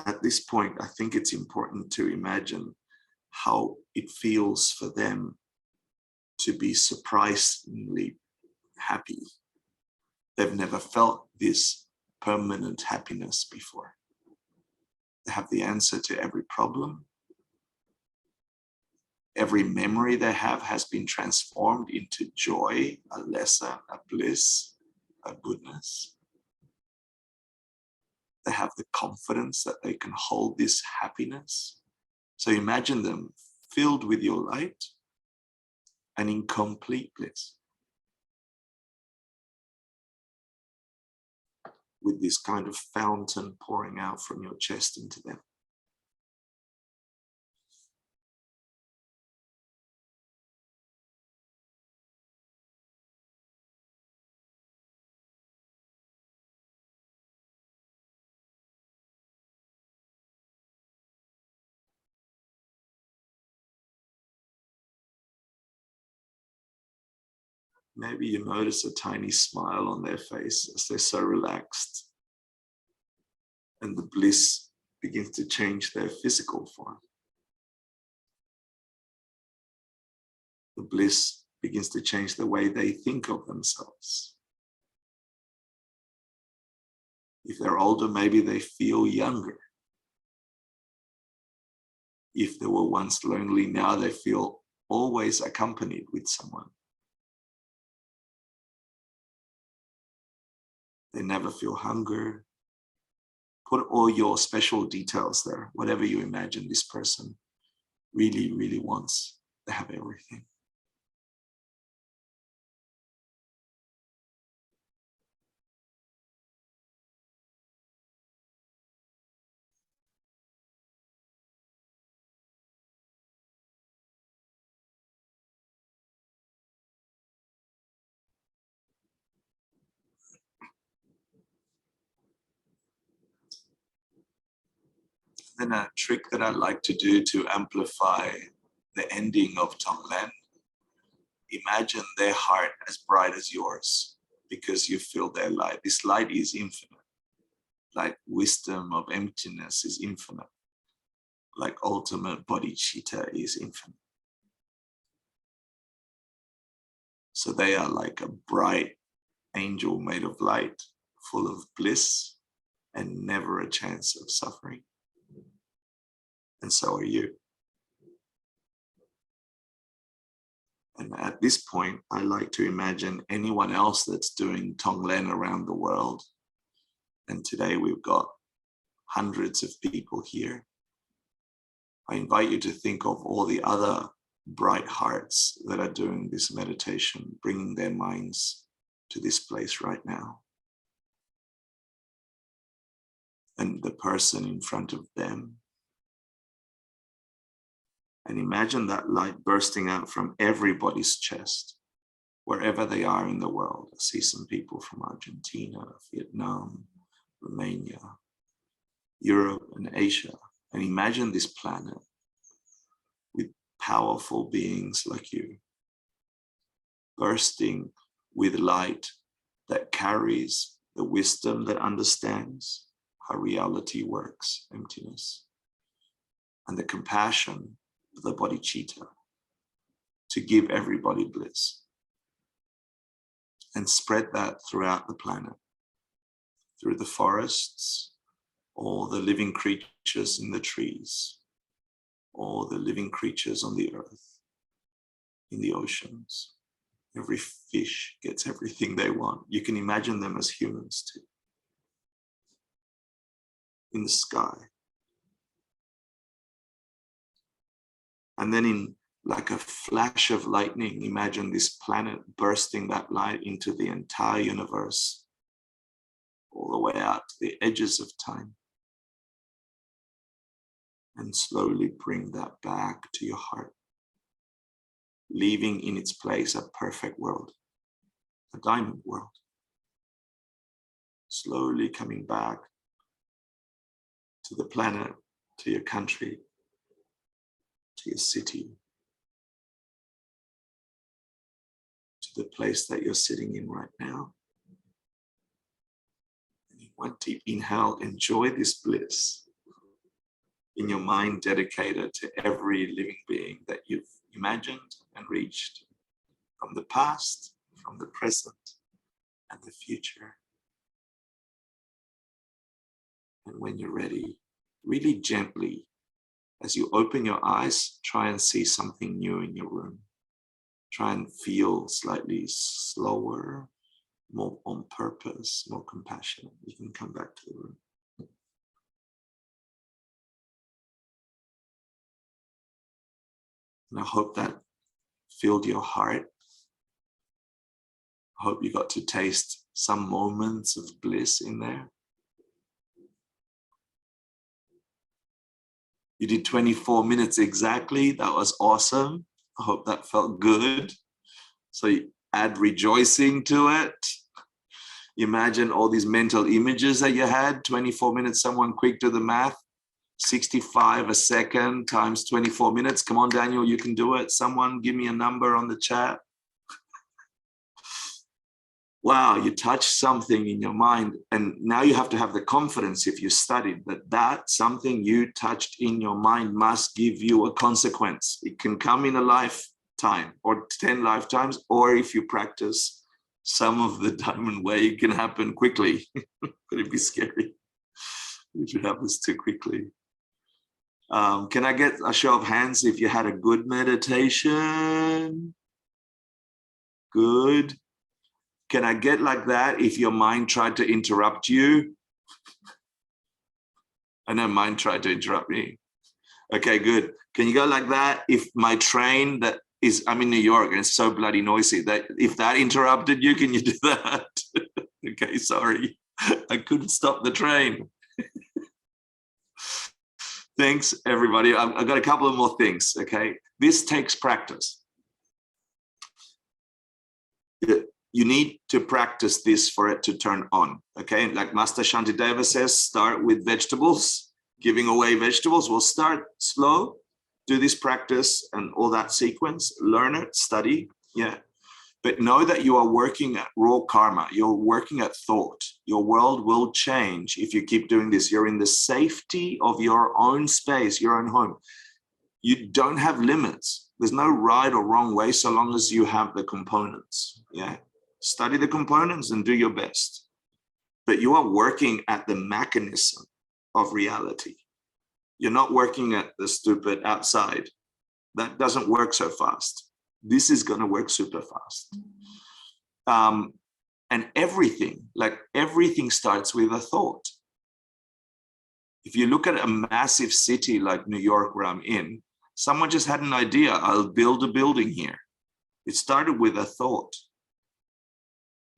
At this point, I think it's important to imagine how it feels for them to be surprisingly happy They've never felt this permanent happiness before. They have the answer to every problem. Every memory they have has been transformed into joy, a lesson, a bliss, a goodness. They have the confidence that they can hold this happiness. So imagine them filled with your light and in complete bliss. With this kind of fountain pouring out from your chest into them. Maybe you notice a tiny smile on their face as they're so relaxed. And the bliss begins to change their physical form. The bliss begins to change the way they think of themselves. If they're older, maybe they feel younger. If they were once lonely, now they feel always accompanied with someone. They never feel hunger. Put all your special details there, whatever you imagine this person really, really wants. They have everything. Then a trick that I like to do to amplify the ending of Tonglen, imagine their heart as bright as yours because you feel their light. This light is infinite. Like wisdom of emptiness is infinite. Like ultimate bodhicitta is infinite. So they are like a bright angel made of light, full of bliss and never a chance of suffering. And so are you. And at this point, I like to imagine anyone else that's doing Tonglen around the world. And today we've got hundreds of people here. I invite you to think of all the other bright hearts that are doing this meditation, bringing their minds to this place right now. And the person in front of them. And imagine that light bursting out from everybody's chest, wherever they are in the world. I see some people from Argentina, Vietnam, Romania, Europe, and Asia. And imagine this planet with powerful beings like you, bursting with light that carries the wisdom that understands how reality works, emptiness, and the compassion of the bodhicitta to give everybody bliss. And spread that throughout the planet, through the forests, all the living creatures in the trees, all the living creatures on the earth, in the oceans. Every fish gets everything they want. You can imagine them as humans too. In the sky. And then in like a flash of lightning, imagine this planet bursting that light into the entire universe, all the way out to the edges of time. And slowly bring that back to your heart, leaving in its place a perfect world, a diamond world. Slowly coming back to the planet, to your country, to your city, to the place that you're sitting in right now. And in one deep inhale, enjoy this bliss in your mind dedicated to every living being that you've imagined and reached from the past, from the present, and the future. And when you're ready, really gently, as you open your eyes, try and see something new in your room. Try and feel slightly slower, more on purpose, more compassionate. You can come back to the room. And I hope that filled your heart. I hope you got to taste some moments of bliss in there. You did 24 minutes exactly. That was awesome. I hope that felt good. So you add rejoicing to it. Imagine all these mental images that you had. 24 minutes, someone quick to the math. 65 a second times 24 minutes. Come on, Daniel, you can do it. Someone give me a number on the chat. Wow, you touched something in your mind. And now you have to have the confidence, if you studied, that something you touched in your mind must give you a consequence. It can come in a lifetime or 10 lifetimes, or if you practice some of the diamond way, it can happen quickly. But it'd be scary if it happens too quickly. Can I get a show of hands if you had a good meditation? Good. Can I get like that if your mind tried to interrupt you? I know mine tried to interrupt me. Okay, good. Can you go like that if my train that is, I'm in New York and it's so bloody noisy, that if that interrupted you, can you do that? Okay, sorry. I couldn't stop the train. Thanks, everybody. I've got a couple of more things, okay? This takes practice. You need to practice this for it to turn on, okay? Like Master Shantideva says, start with vegetables, giving away vegetables. We'll start slow, do this practice and all that sequence, learn it, study, yeah. But know that you are working at raw karma. You're working at thought. Your world will change if you keep doing this. You're in the safety of your own space, your own home. You don't have limits. There's no right or wrong way so long as you have the components, yeah? Study the components and do your best. But you are working at the mechanism of reality. You're not working at the stupid outside. That doesn't work so fast. This is going to work super fast. And everything, like everything starts with a thought. If you look at a massive city like New York where I'm in, someone just had an idea, I'll build a building here. It started with a thought.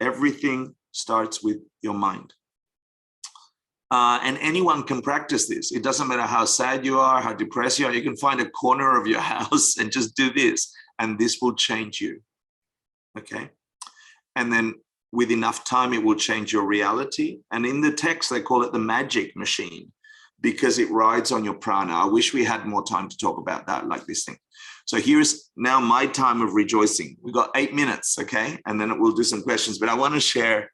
Everything starts with your mind. And anyone can practice this. It doesn't matter how sad you are, how depressed you are. You can find a corner of your house and just do this, and this will change you, okay? And then with enough time, it will change your reality. And in the text, they call it the magic machine because it rides on your prana. I wish we had more time to talk about that, like this thing. So here's now my time of rejoicing. We've got 8 minutes, okay? And then we'll do some questions, but I want to share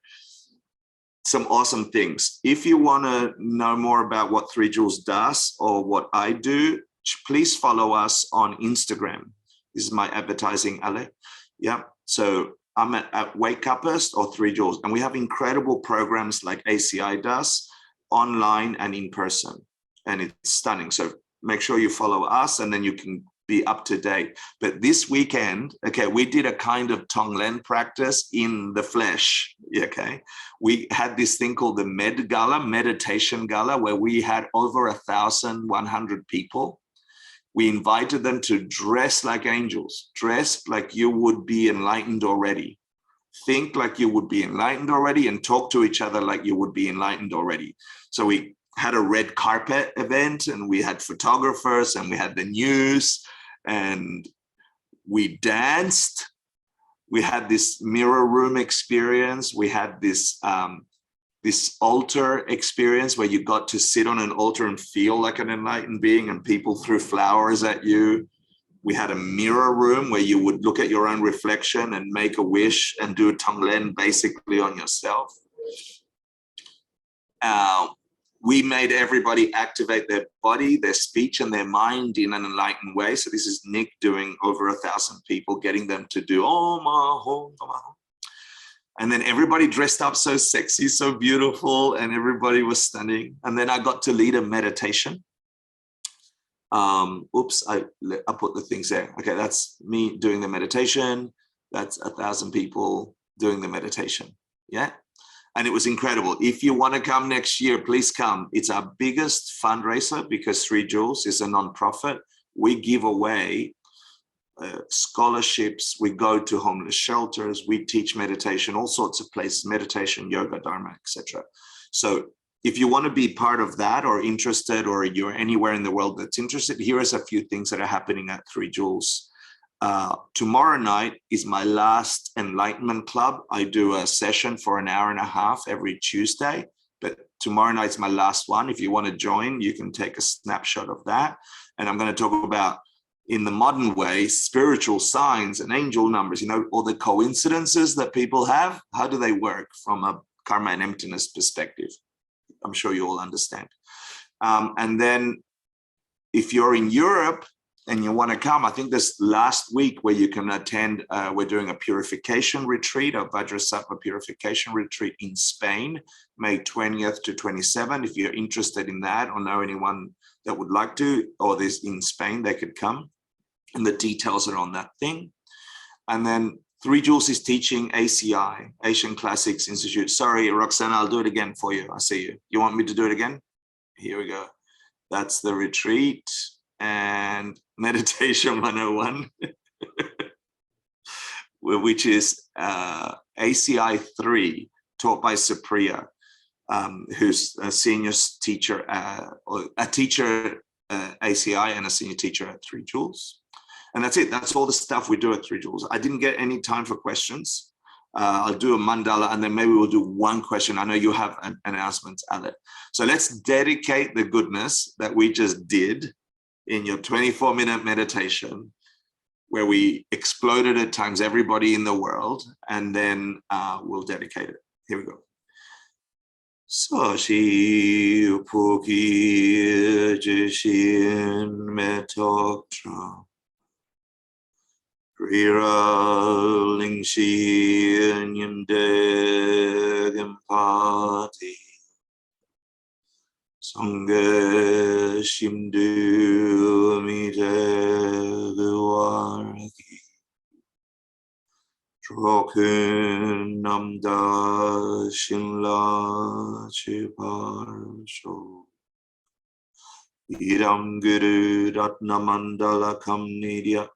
some awesome things. If you want to know more about what 3 Jewels does or what I do, please follow us on Instagram. This is my advertising, Ale. Yeah, so I'm at Wake Uppers or 3 Jewels, and we have incredible programs like ACI does, online and in person, and it's stunning. So make sure you follow us, and then you can be up to date. But this weekend, okay, we did a kind of Tonglen practice in the flesh, okay? We had this thing called the Med Gala, Meditation Gala, where we had over 1,100 people. We invited them to dress like angels, dress like you would be enlightened already. Think like you would be enlightened already and talk to each other like you would be enlightened already. So we had a red carpet event and we had photographers and we had the news and we danced. We had this mirror room experience. We had this this altar experience where you got to sit on an altar and feel like an enlightened being and people threw flowers at you. We had a mirror room where you would look at your own reflection and make a wish and do a Tonglen basically on yourself. We made everybody activate their body, their speech, and their mind in an enlightened way. So this is Nick doing over 1,000 people, getting them to do Om Ahom. And then everybody dressed up so sexy, so beautiful, and everybody was stunning. And then I got to lead a meditation. Oops, I put the things there. Okay, that's me doing the meditation. That's 1,000 people doing the meditation. Yeah. And it was incredible. If you want to come next year, please come. It's our biggest fundraiser because 3 Jewels is a nonprofit. We give away scholarships. We go to homeless shelters. We teach meditation, all sorts of places, meditation, yoga, dharma, etc. So if you want to be part of that or interested, or you're anywhere in the world that's interested, here is a few things that are happening at 3 Jewels. Tomorrow night is my last enlightenment club. I do a session for an hour and a half every Tuesday, but tomorrow night's my last one. If you want to join, you can take a snapshot of that. And I'm going to talk about, in the modern way, spiritual signs and angel numbers, you know, all the coincidences that people have. How do they work from a karma and emptiness perspective? I'm sure you all understand. And then if you're in Europe and you want to come, I think this last week where you can attend, we're doing a purification retreat, a Vajrasattva purification retreat in Spain, May 20th to 27th. If you're interested in that or know anyone that would like to, or there's in Spain, they could come. And the details are on that thing. And then 3 Jewels is teaching ACI, Asian Classics Institute. Sorry, Roxana, I'll do it again for you. I see you. You want me to do it again? Here we go. That's the retreat and meditation 101, which is ACI 3, taught by Supriya, who's a senior teacher, or a teacher ACI and a senior teacher at 3 Jewels. And that's it. That's all the stuff we do at 3 Jewels. I didn't get any time for questions. I'll do a mandala and then maybe we'll do one question. I know you have an announcement, Ale. So let's dedicate the goodness that we just did in your 24-minute meditation, where we exploded at times everybody in the world, and then we'll dedicate it. Here we go. Sashi Puki Jishin Metoktra Rira Lingshi Nyande Gimpati Sangha Shimdu Mite Guaraki Trokun Namda Shinla Chiparsho Idam Guru Ratnamandala Kamnidyatayami.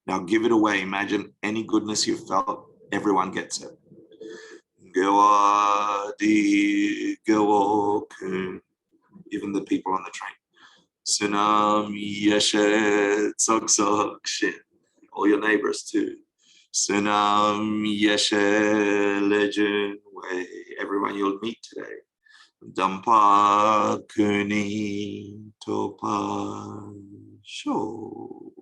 Now give it away. Imagine any goodness you felt. Everyone gets it. Gewadi Gewokun. Even the people on the train. Sunam Yeshe Tsok Sok Shin. All your neighbors too. Sunam Yeshe Legend Way. Everyone you'll meet today. Dampa Kuni Topa Show.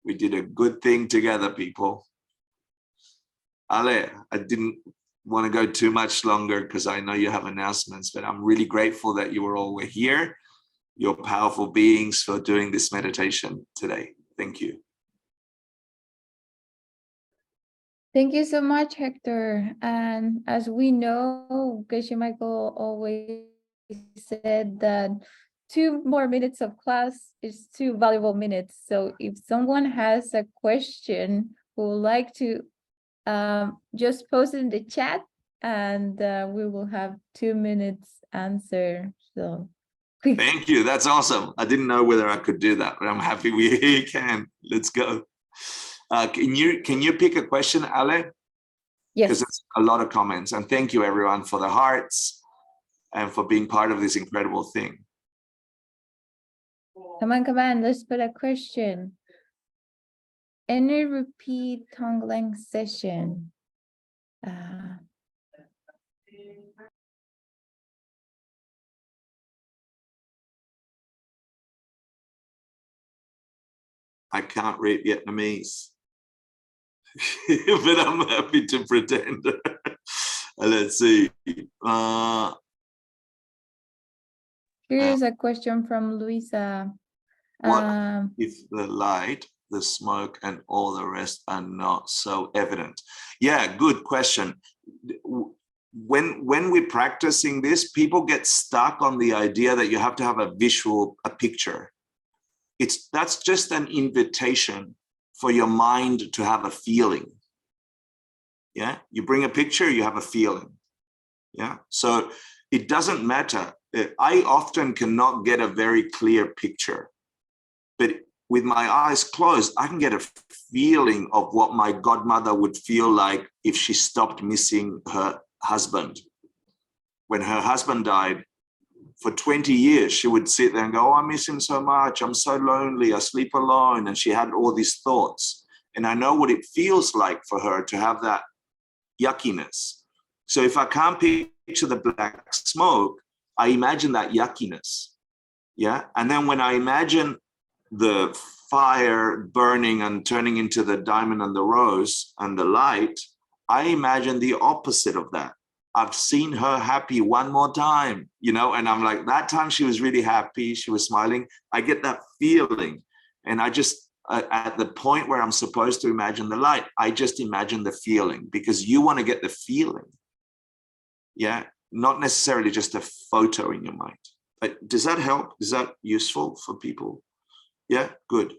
We did a good thing together, people. Ale, I didn't want to go too much longer because I know you have announcements, but I'm really grateful that you all were here. You're powerful beings for doing this meditation today. Thank you. Thank you so much, Hector. And as we know, Geshe Michael always said that 2 more minutes of class is 2 valuable minutes. So if someone has a question who would like to just post it in the chat, and we will have 2 minutes answer. So quick. Thank you. That's awesome. I didn't know whether I could do that, but I'm happy we can. Let's go. Can you pick a question, Ale? Yes. Because it's a lot of comments. And thank you, everyone, for the hearts and for being part of this incredible thing. Come on, let's put a question. Any repeat Tonglen session? I can't read Vietnamese, but I'm happy to pretend. Let's see. Here's a question from Luisa. What is the light the smoke and all the rest are not so evident? Yeah, good question. When we're practicing this, people get stuck on the idea that you have to have a visual, a picture. That's just an invitation for your mind to have a feeling. Yeah, you bring a picture, you have a feeling. Yeah, so it doesn't matter. I often cannot get a very clear picture, but with my eyes closed, I can get a feeling of what my godmother would feel like if she stopped missing her husband. When her husband died, for 20 years, she would sit there and go, oh, I miss him so much. I'm so lonely. I sleep alone. And she had all these thoughts. And I know what it feels like for her to have that yuckiness. So if I can't picture the black smoke, I imagine that yuckiness. Yeah. And then when I imagine the fire burning and turning into the diamond and the rose and the light, I imagine the opposite of that. I've seen her happy one more time, you know, and I'm like, that time she was really happy. She was smiling. I get that feeling. And I just, at the point where I'm supposed to imagine the light, I just imagine the feeling, because you want to get the feeling. Yeah. Not necessarily just a photo in your mind. But does that help? Is that useful for people? Yeah, good.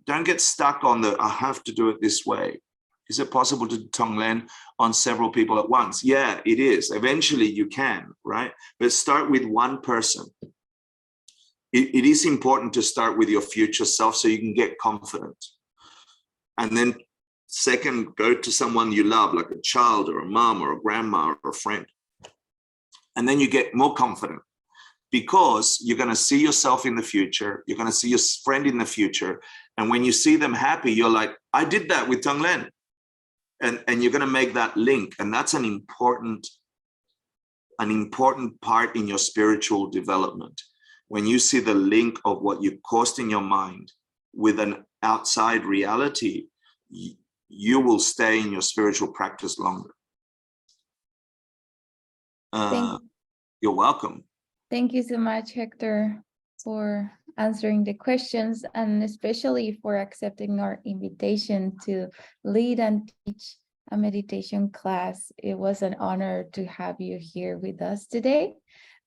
Don't get stuck on the, I have to do it this way. Is it possible to Tonglen on several people at once? Yeah, it is. Eventually you can, right? But start with one person. It is important to start with your future self so you can get confident. And then second, go to someone you love, like a child or a mom or a grandma or a friend. And then you get more confident, because you're going to see yourself in the future. You're going to see your friend in the future. And when you see them happy, you're like, I did that with Tonglen. And you're going to make that link. And that's an important part in your spiritual development. When you see the link of what you caused in your mind with an outside reality, you will stay in your spiritual practice longer. You're welcome. Thank you so much, Hector, for answering the questions, and especially for accepting our invitation to lead and teach a meditation class. It was an honor to have you here with us today.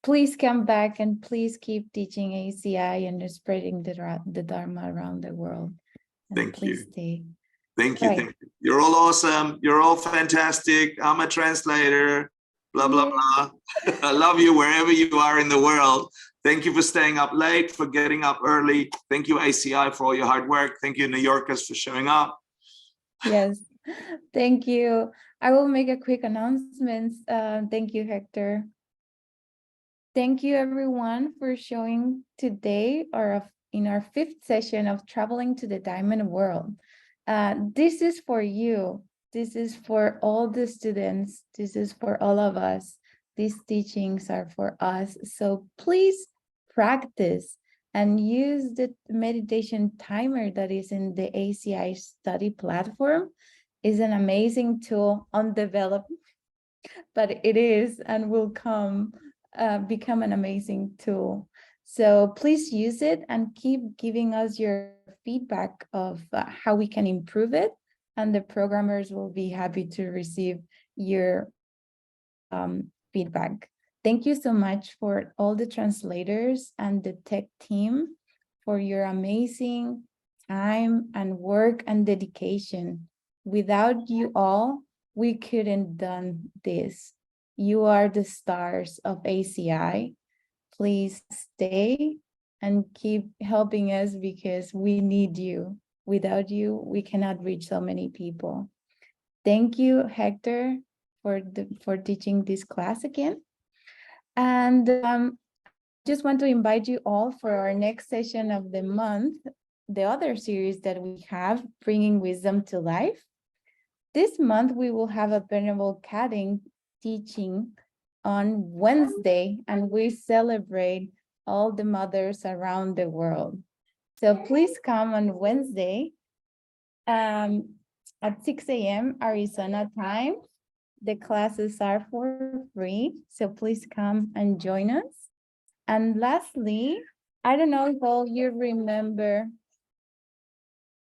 Please come back and please keep teaching ACI and spreading the Dharma around the world. And Thank you. Stay. Thank you. Right. Thank you. You're all awesome. You're all fantastic. I'm a translator. Blah, blah, blah. I love you wherever you are in the world. Thank you for staying up late, for getting up early. Thank you, ACI, for all your hard work. Thank you, New Yorkers, for showing up. Yes, thank you. I will make a quick announcement. Thank you, Hector. Thank you, everyone, for showing today in our 5th session of Traveling to the Diamond World. This is for you. This is for all the students. This is for all of us. These teachings are for us. So please practice and use the meditation timer that is in the ACI study platform. It's an amazing tool, undeveloped, but it is and will become an amazing tool. So please use it and keep giving us your feedback of how we can improve it. And the programmers will be happy to receive your feedback. Thank you so much for all the translators and the tech team for your amazing time and work and dedication. Without you all, we couldn't done this. You are the stars of ACI. Please stay and keep helping us because we need you. Without you, we cannot reach so many people. Thank you, Hector, for teaching this class again. And just want to invite you all for our next session of the month, the other series that we have, Bringing Wisdom to Life. This month, we will have a Venerable Cutting teaching on Wednesday, and we celebrate all the mothers around the world. So please come on Wednesday at 6 a.m. Arizona time. The classes are for free, so please come and join us. And lastly, I don't know if all you remember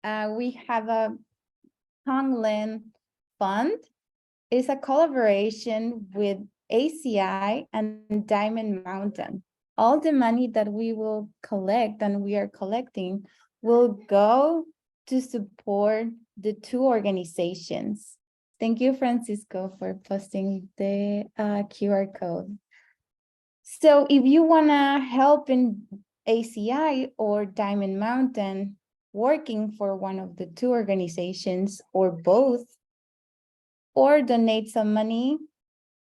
we have a Tonglen fund. It's a collaboration with ACI and Diamond Mountain. All the money that we will collect and we are collecting will go to support the two organizations. Thank you, Francisco, for posting the QR code. So if you want to help in ACI or Diamond Mountain working for one of the two organizations or both, or donate some money,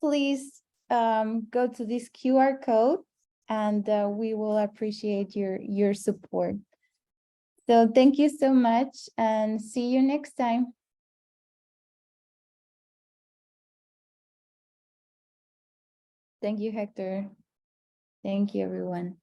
please go to this QR code and we will appreciate your support. So thank you so much and see you next time. Thank you, Hector. Thank you, everyone.